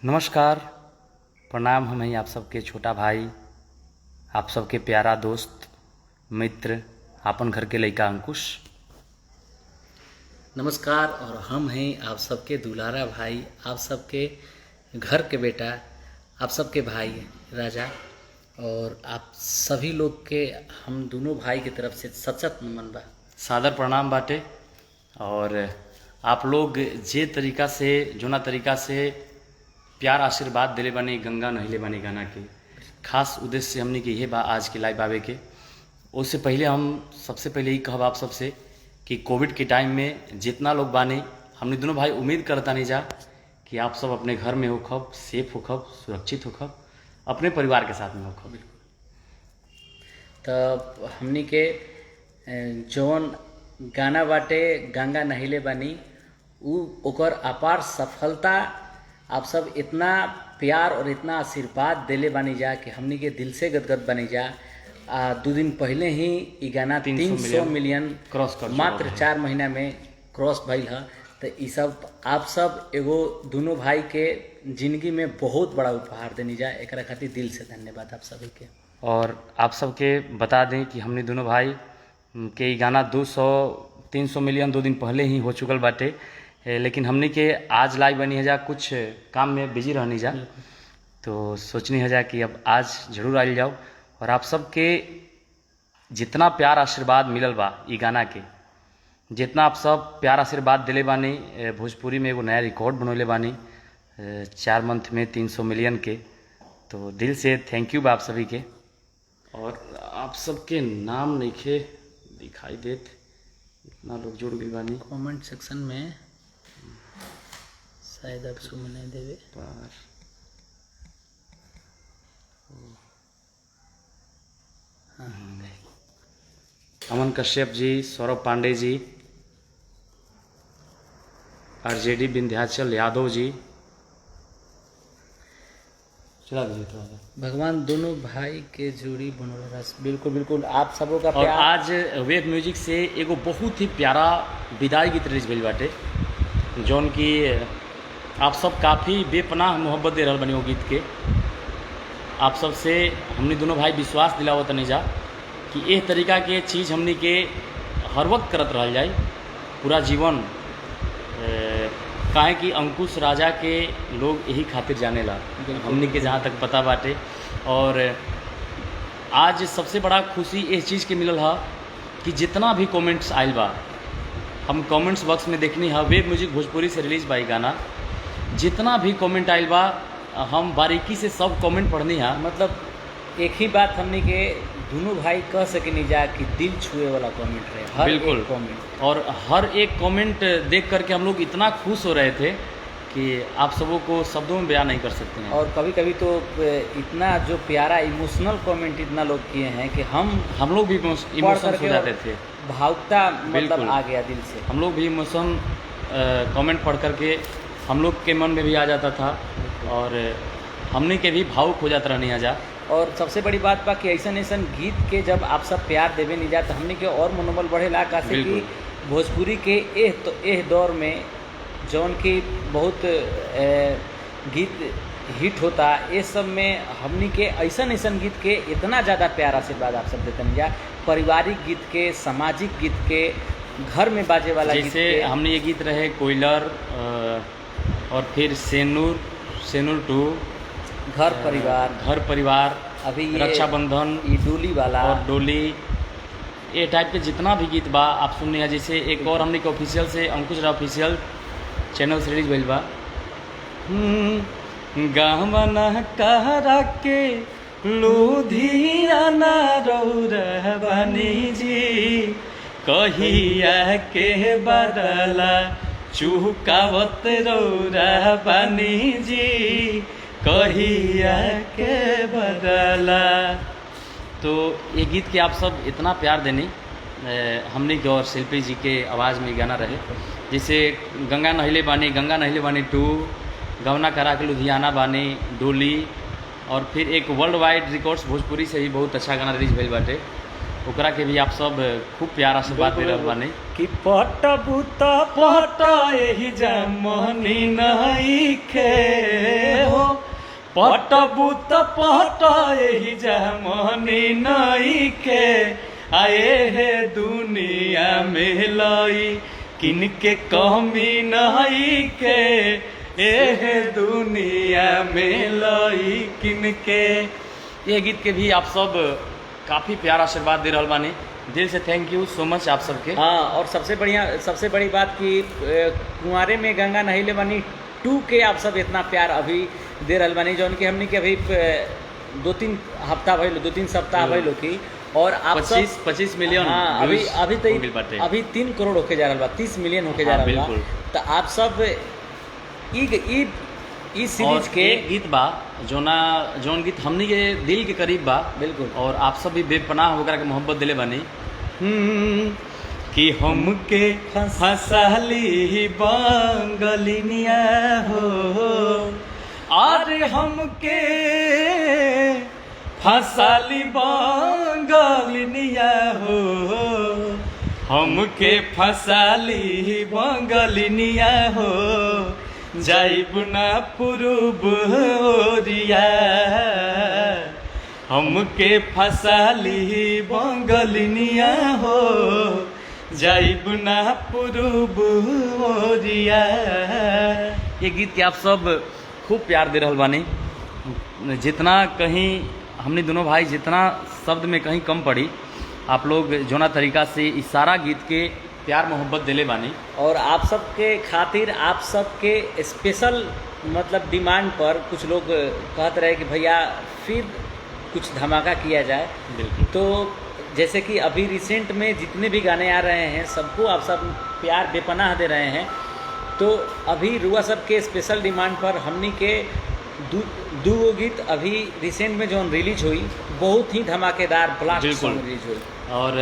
नमस्कार, प्रणाम। हम हैं आप सबके छोटा भाई, आप सबके प्यारा दोस्त मित्र, आपन घर के लइका अंकुश। नमस्कार। और हम हैं आप सबके दुलारा भाई, आप सबके घर के बेटा, आप सबके भाई राजा। और आप सभी लोग के हम दोनों भाई की तरफ से सचत नमन बा, सादर प्रणाम बाटे। और आप लोग जे तरीका से जोना तरीका से प्यार आशीर्वाद दिले बानी गंगा नहिले बानी गाना के, खास उद्देश्य हमने के ये बा आज के लाइव आवे के। उससे पहले हम सबसे पहले ही कहब आप सबसे कि कोविड के टाइम में जितना लोग बानी, हमने दोनों भाई उम्मीद करता नहीं जा कि आप सब अपने घर में होखब, सेफ होखब, सुरक्षित होखब, अपने परिवार के साथ में होखब। तब हमनी के जौन गाना बाटे गंगा नहिले बानी ओकर अपार सफलता आप सब इतना प्यार और इतना आशीर्वाद देले बानी जा कि हमनी के दिल से गदगद बनी जा। 2 दिन पहले ही ये गाना 300 मिलियन क्रॉस कर मात्र 4 महीना में क्रॉस भइल है। तो ये सब आप सब एगो दोनों भाई के जिंदगी में बहुत बड़ा उपहार देनी जा, एक खातिर दिल से धन्यवाद आप सभी के। और आप सबके बता दें कि हमने दोनों भाई के ये गाना 200-300 मिलियन 2 दिन पहले ही हो चुकल बाटे, लेकिन हमने के आज लाइव बनी है जा, कुछ काम में बिजी रहनी जा, तो सोचनी है जा कि अब आज जरूर आइल जाओ। और आप सबके जितना प्यार आशीर्वाद मिलल बा ई गाना के, जितना आप सब प्यार आशीर्वाद दिले बानी, भोजपुरी में एगो नया रिकॉर्ड बनौले बानी 4 मंथ में 300 मिलियन के, तो दिल से थैंक यू बा आप सभी के। और आप सबके नाम नइखे दिखाई देत, इतना लोग जुड़ गए बानी। कमेंट सेक्शन में शायद आप सुन नहीं देवे। अमन कश्यप जी, सौरभ पांडे जी, आरजेडी विंध्याचल यादव जी, चला दीजिए थोड़ा सा। भगवान दोनों भाई के जोड़ी बनोले रस। बिल्कुल बिल्कुल आप सबों का और प्यार। आज वेब म्यूजिक से एगो बहुत ही प्यारा विदाई गीत रिलीज भइल बाटे, जौन कि आप सब काफ़ी बेपनाह मोहब्बत दे रहल बनी वो गीत के। आप सब से हमने दोनों भाई विश्वास दिलावत तनी जा कि एह तरीका के चीज़ हमने के हर वक्त करत रहल जाए पूरा जीवन। काहे कि अंकुश राजा के लोग यही खातिर जाने ला, हमने के जहाँ तक पता बाटे। और आज सबसे बड़ा खुशी इस चीज़ के मिलल है कि जितना भी कमेंट्स आयल बा, हम कमेंट्स बॉक्स में देखनी है, वेब म्यूजिक भोजपुरी से रिलीज बाई गाना, जितना भी कमेंट आयल बा हम बारीकी से सब कमेंट पढ़नी है। मतलब एक ही बात हमने के दोनों भाई कह सकेनी जा कि दिल छुए वाला कमेंट रहे हर बिल्कुल एक कमेंट। और हर एक कमेंट देख करके हम लोग इतना खुश हो रहे थे कि आप सबों को शब्दों में बयान नहीं कर सकते हैं। और कभी कभी तो इतना जो प्यारा इमोशनल कमेंट इतना लोग किए हैं कि हम लोग भी इमोशन हो जाते थे, भावुकता मतलब आ गया दिल से। हम लोग भी इमोशन कमेंट पढ़ करके हम लोग के मन में भी आ जाता था और हमने के भी भावुक हो जाता रहनी जा। और सबसे बड़ी बात बा कि ऐसा गीत के जब आप सब प्यार देवे नहीं जा तो हमने के और मनोबल बढ़ेला। कासे कि भोजपुरी के एह दौर में जौन की बहुत गीत हिट होता, ये सब में हमने के ऐसा गीत के इतना ज़्यादा प्यार आशीर्वाद आप सब देते नहीं जा। पारिवारिक गीत के, सामाजिक गीत के, घर में बाजे वाला गीत जैसे के, हमने ये गीत रहे कोयलर, और फिर सेनूर 2, घर परिवार, अभी रक्षाबंधन, ये डोली वाला और डोली, ये टाइप के जितना भी गीत बा आप सुनने हैं। जैसे एक और हमने के ऑफिशियल से अंकुश राव ऑफिशियल चैनल से रिलीज भइल बा, गावना कहरा के लुधियाना रौरा बनी जी, कहिया के बदला चुकावत रौरा बनी जी, कहिया के बदला। तो ये गीत के आप सब इतना प्यार देनी हमने के, और शिल्पी जी के आवाज़ में गाना रहे। जैसे गंगा नहिले बानी 2, गवना करा के लुधियाना बानी, डोली, और फिर एक वर्ल्ड वाइड रिकॉर्ड्स भोजपुरी से भी बहुत अच्छा गाना रिलीज भइल बाटे, ओकरा के भी आप सब खूब प्यार आशीर्वाद दे रहल बानी कि पटबू त पट एही जमनी नहीं खे हो, पटबू त पट एही जमनी नहीं खे, आए हे दुनिया में लई किनके कमी नहीं के, ए दुनिया में लई किनके। ये गीत के भी आप सब काफ़ी प्यार आशीर्वाद दे रहल बानी, दिल से थैंक यू सो मच आप सबके। हाँ, और सबसे बड़ी बात कि कुंवारे में गंगा नहिले बानी 2 के आप सब इतना प्यार अभी दे रहल बानी, जौन कि हमनी के अभी 2-3 हफ्ता भइल, 2-3 सप्ताह भइल की, और आप 25 मिलियन। हाँ, अभी 3 करोड़ होके जा रहल बा, 30 मिलियन होके जा रहल बा। तो आप सब ई सीरीज के गीत बा जौन गीत हमनी के दिल के करीब बा, बिल्कुल, और आप सब भी बेपनाह होकर के मोहब्बत दिले बानी। कि हमके फंसाली बंगलिनिया हो, अरे हमके फंसाली बंगलिनिया हो, हमके फंसाली बंगलिनिया हो, जाइब ना पूर्व ओरिया, हमके फंसाली बंगलिनिया हो, जाइब ना पूर्व ओरिया। ये गीत के आप सब खूब प्यार दे रहल बानी, जितना कहीं हमने दोनों भाई जितना शब्द में कहीं कम पड़ी, आप लोग जोना तरीका से इस सारा गीत के प्यार मोहब्बत दिले बानी। और आप सबके खातिर आप सबके स्पेशल मतलब डिमांड पर कुछ लोग कहते रहे कि भैया फिर कुछ धमाका किया जाए। बिल्कुल। तो जैसे कि अभी रिसेंट में जितने भी गाने आ रहे हैं सबको आप सब प्यार बेपनाह दे रहे हैं, तो अभी रुआ सब के स्पेशल डिमांड पर हमनी के दो गीत अभी रिसेंट में जो रिलीज हुई, बहुत ही धमाकेदार ब्लास्ट सॉन्ग रिलीज हुई, और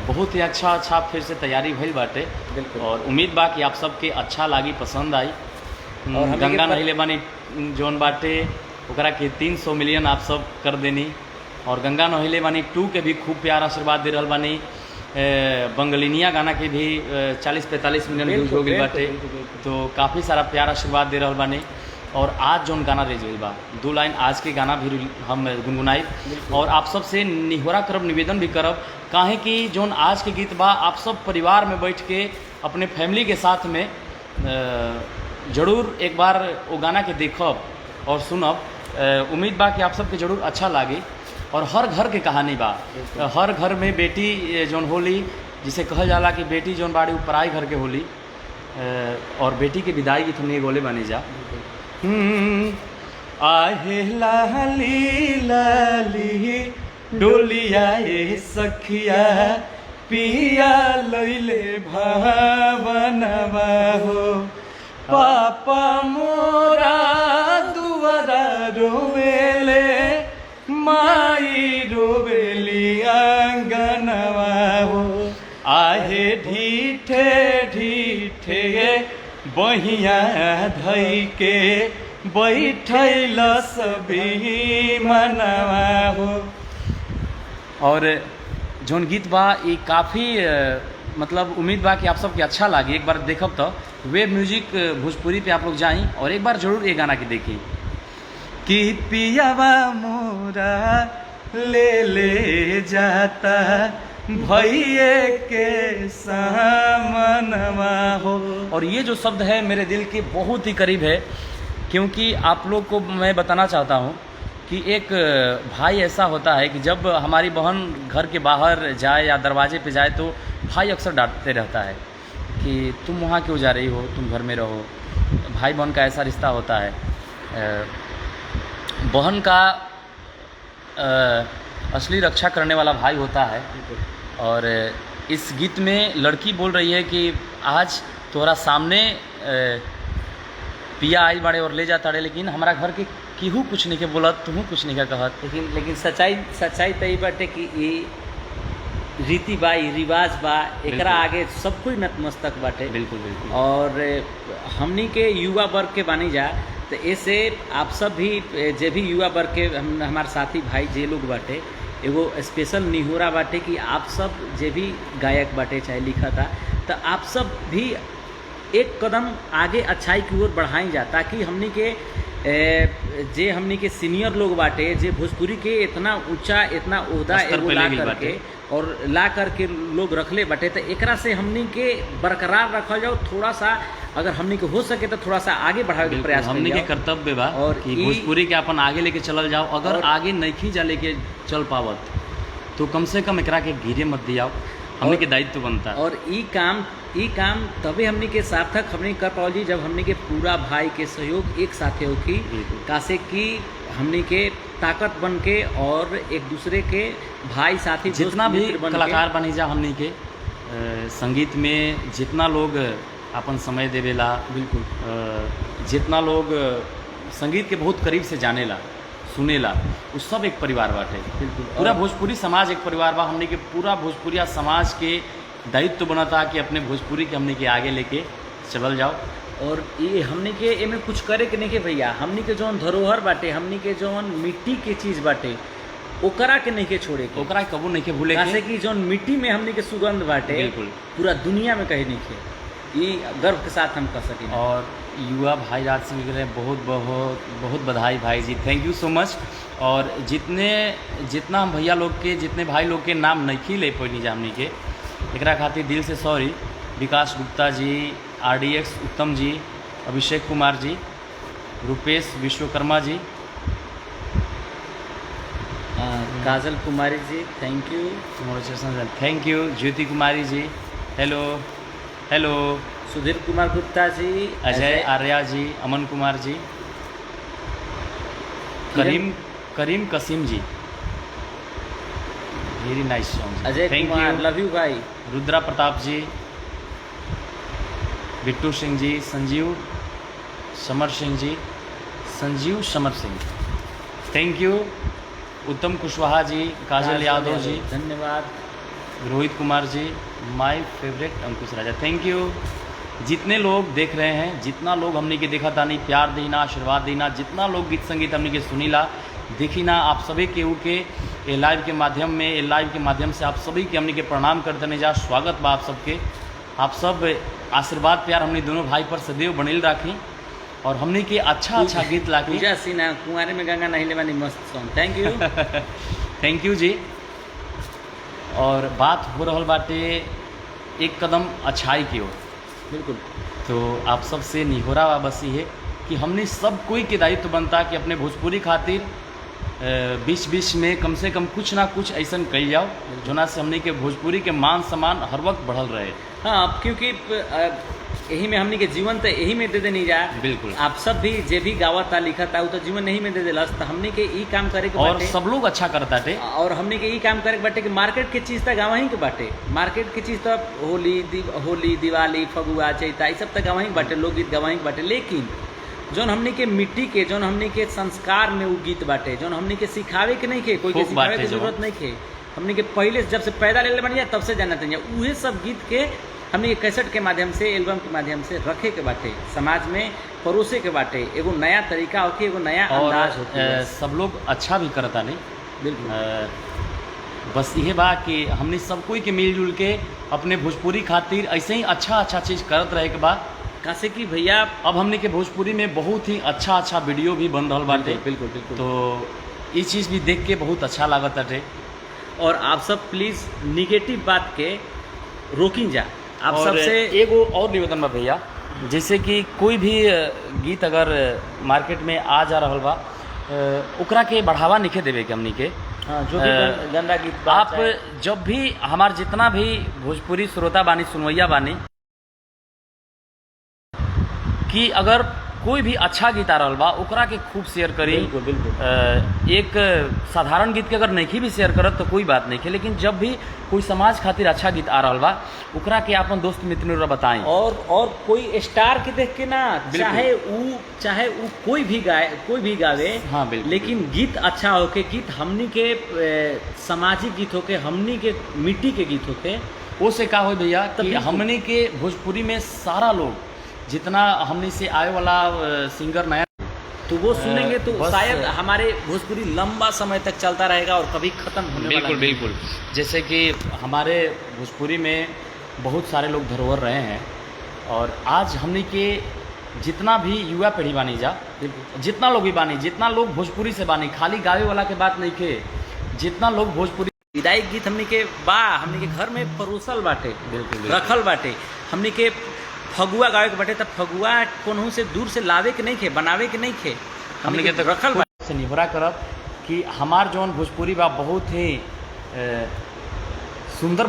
बहुत ही अच्छा फिर से तैयारी भइल बाटे। बिल्कुल। और उम्मीद बा कि आप सबके अच्छा लागी, पसंद आई। और गंगा नहिले बानी जोन बाटे ओकरा के 300 मिलियन आप सब कर देनी, और गंगा नहिले बानी 2 के भी खूब प्यार आशीर्वाद दे रहल बानी। बंगलिनिया गाना के भी 40-45 मिलियन व्यूज हो गई बाटे, तो काफ़ी सारा प्यार आशीर्वाद दे रहल बानी। और आज जोन गाना रिलीज हुई बा 2 लाइन आज के गाना भी हम गुनगुनाई, और आप सब से निहोरा करब, निवेदन भी करब, काहे कि जोन आज के गीत बा आप सब परिवार में बैठ के अपने फैमिली के साथ में जरूर एक बार वो गाना के देखब और सुनब। उम्मीद बा कि आप सबके जरूर अच्छा लागे। और हर घर के कहानी बा, हर घर में बेटी जोन होली, जिसे कहल जाला कि बेटी जोन बाड़ी पराई घर के होली, और बेटी के विदाई गीत हमने गोले बने जा। आहे लाली लाली डोलिया ए सखिया, पिया लैले भावनवा हो, पापा मोरा दुआरा रोवेले, माई रोवेली आंगनवा हो, आहे ढीठे ढीठे बहिया धई के बैठल सभी मनवा हो। और जोन गीत बा ये काफ़ी मतलब उम्मीद बा कि आप सबके अच्छा लागे। एक बार देखब तो वेब म्यूजिक भोजपुरी पे आप लोग जाई और एक बार जरूर ये गाना के देखी कि पियावा मोरा ले जाता भैये के सामनवा हो। और ये जो शब्द है मेरे दिल के बहुत ही करीब है, क्योंकि आप लोग को मैं बताना चाहता हूँ कि एक भाई ऐसा होता है कि जब हमारी बहन घर के बाहर जाए या दरवाजे पे जाए तो भाई अक्सर डांटते रहता है कि तुम वहाँ क्यों जा रही हो, तुम घर में रहो। भाई बहन का ऐसा रिश्ता होता है। बहन का असली रक्षा करने वाला भाई होता है। और इस गीत में लड़की बोल रही है कि आज तोरा सामने पिया आई बाड़े और ले जाता रहे, लेकिन हमारा घर के केहू कुछ नहीं के बोलत, तुहू कुछ नहीं का कहत। लेकिन सच्चाई तई बाटे कि ये रीति बा, रिवाज बा, एकरा आगे सब कोई नतमस्तक बाटे। बिल्कुल बिल्कुल। और हमनी के युवा वर्ग के बानी जा, तो ऐसे आप सब भी जे भी युवा वर्ग के हमारे साथी भाई जे लोग बाटे, एगो स्पेशल निहोरा बाटे कि आप सब जे भी गायक बाटे चाहे लिखा था, तो आप सब भी एक कदम आगे अच्छाई की ओर बढ़ाई जा, ताकि हमनी के जे हमनी के सीनियर लोग बाटे जे भोजपुरी के इतना ऊंचा इतना ओहदा एगो ला करके और ला करके लोग रखले बाटे, तो एकरा से हमनी के बरकरार रखल जाओ। थोड़ा सा अगर हमनी के हो सके तो थोड़ा सा आगे बढ़ावे के प्रयास हमनी के कर्तव्य बा और कि भोजपुरी के अपन आगे लेके चलल जाओ। अगर आगे नहीं जा लेके चल पावत तो कम से कम एकरा के गिरे मत दियाओ, हमनी के दायित्व बनता। और ई काम तभी हमनी के सार्थक हमनी कर पाओ जी, जब हमनी के पूरा भाई के सहयोग एक साथे होखी, कासे कि हमनी के ताकत बन के और एक दूसरे के भाई साथी जितना भी कलाकार बनी जा, हमनी के संगीत में जितना लोग अपन समय देवेला, बिल्कुल जितना लोग संगीत के बहुत करीब से जानेला सुनेला, उस सब एक परिवार बाटे। बिल्कुल पूरा भोजपुरी समाज एक परिवार बा। हमने के पूरा भोजपुरिया समाज के दायित्व बनता कि अपने भोजपुरी के हमने के आगे लेके चलल जाओ। और ये हमनी के एमे कुछ करे के नहीं के भैया, हमनी के जौन धरोहर बाटे, हमनी के जौन मिट्टी के चीज़ बाटे, ओकरा के नहीं के छोड़े के, ओकरा कबू नहीं के भूले के, कि जौन मिट्टी में हमनी के सुगंध बाटे, बिल्कुल पूरा दुनिया में कहीं नहीं के, ये गर्व के साथ हम कर सकें। और युवा भाई राज सिंह के लिए बहुत बहुत बहुत बधाई भाई जी, थैंक यू सो मच। और जितना हम भैया लोग के जितने भाई लोग के नाम नहीं ले पैनी जा हमनी के, एकरा खातिर दिल से सॉरी। विकास गुप्ता जी, RDX उत्तम जी, Abhishek Kumar ji, Rupesh Vishwakarma ji, Kajal Kumari ji, thank you. Thank you. Jyoti Kumari ji, hello hello. Sudhir Kumar Gupta ji, Ajay Arya ji, Aman Kumar ji, करीम कसीम जी, very nice song, Ajay Kumar, love you भाई। रुद्रा प्रताप जी, बिट्टू सिंह जी, संजीव समर सिंह जी, संजीव समर सिंह, थैंक यू। उत्तम कुशवाहा जी, काजल यादव जी, धन्यवाद। Rohit Kumar ji, my favourite Ankush Raja, thank you. जितने लोग देख रहे हैं, जितना लोग हमने के देखा तानी प्यार देना, आशीर्वाद देना, जितना लोग गीत संगीत हमने के सुनीला देखी ना, आप सभी केहू के ये लाइव के माध्यम में, ये लाइव के माध्यम से आप सभी के हमने के प्रणाम करते नहीं जा, स्वागत बा आप सबके। आप सब आशीर्वाद प्यार हमने दोनों भाई पर सदैव बनेल राखी और हमने के अच्छा गीत लाखी। पूजा सिन्हा, कुंवारे में गंगा नहीं लेवानी, मस्त song, thank you. Thank you जी। और बात हो रहल बाटे एक कदम अच्छाई की ओर, बिल्कुल। तो आप सबसे निहोरा बस ये है कि हमने सब कोई के दायित्व बनता कि अपने भोजपुरी खातिर बीच में कम से कम कुछ ना कुछ ऐसा कल जाओ जोना से हमने के भोजपुरी के मान सम्मान हर वक्त बढ़ल रहे। हाँ, क्योंकि यही में हमने के जीवन तो यही में दे देनी जा, बिल्कुल। आप सब भी जे भी गावता लिखता वो तो जीवन यही में दे देलस, तो हमने के ई काम करे के और बाटे, सब लोग अच्छा करता थे। और हमने के ई काम करे के बाटे कि मार्केट के चीज़ तो गाँव ही के बाटे, मार्केट की चीज़ तो होली दिवाली फगुआ चैता ये सब तो गाँव ही बाटे, लोकगीत गाँव ही बाटे, लेकिन जौन हमने के मिट्टी के, जौन हमने के संस्कार में वो गीत बाटे, जौन हमने के सिखावे के नहीं खे, कोई के सिखावे की जरूरत नहीं खे, हमने के पहले जब से पैदा ले बन जाए तब से जानते हैं, वही सब गीत के हमने के कैसेट के माध्यम से, एल्बम के माध्यम से रखे के बाटे, समाज में परोसे के बाटे, एगो नया तरीका होके, एगो नया अंदाज होके। सब लोग अच्छा भी करता नहीं, बिल्कुल। बस यह बा कि हमने सब कोई के मिलजुल के अपने भोजपुरी खातिर ऐसे ही अच्छा चीज़ करत रहे के बाद, कैसे कि भैया अब हमने के भोजपुरी में बहुत ही अच्छा वीडियो भी बन रहा बाटे, बिल्कुल। तो ये चीज़ भी देख के बहुत अच्छा लागत है। और आप सब प्लीज़ निगेटिव बात के रोकिन जा। आप सबसे एगो और निवेदन बा भैया, जैसे कि कोई भी गीत अगर मार्केट में आ जा रहा बा, ओकरा के बढ़ावा नहीं देवे के हमनी के। हाँ, जो भी गंदा गीत आप जब भी हमार जितना भी भोजपुरी श्रोता बानी, सुनवैया बानी, कि अगर कोई भी अच्छा गीत आ रहा बा ओकरा के खूब शेयर करी। बिल्कुल। एक साधारण गीत के अगर नहीं भी शेयर करत तो कोई बात नहीं है, लेकिन जब भी कोई समाज खातिर अच्छा गीत आ रहा बा ओकरा के अपन दोस्त मित्र बताएं। और कोई स्टार के देख के ना, चाहे वो कोई भी गावे, हाँ बिल्कुल, लेकिन गीत अच्छा होके, गीत हमनी के सामाजिक गीत होके, हमनी के मिट्टी के गीत होके, वो से का हो भैया कि हमनी के भोजपुरी में सारा लोग जितना हमने से आए वाला सिंगर नया, तो वो सुनेंगे तो बस- शायद हमारे भोजपुरी लंबा समय तक चलता रहेगा और कभी खत्म होने वाला बिल्कुल नहीं। बिल्कुल। जैसे कि हमारे भोजपुरी में बहुत सारे लोग धरोहर रहे हैं, और आज हमने के जितना भी युवा पीढ़ी बानी जा, जितना लोग भी बानी, जितना लोग भोजपुरी से बानी, खाली गावे वाला के बात नहीं के, जितना लोग भोजपुरी विदाई गीत हमने के हमने के घर में परोसल बाटे, बिल्कुल रखल बाटे। हमने के फगुआ गावे के बाटे, तब फगुआ कोनहू से दूर से लावे के नहीं खे, बनावे के नहीं खे, हमने के तो रखल बाटे। से निभरा करब कि हमार जौन भोजपुरी बा बहुत ही सुंदर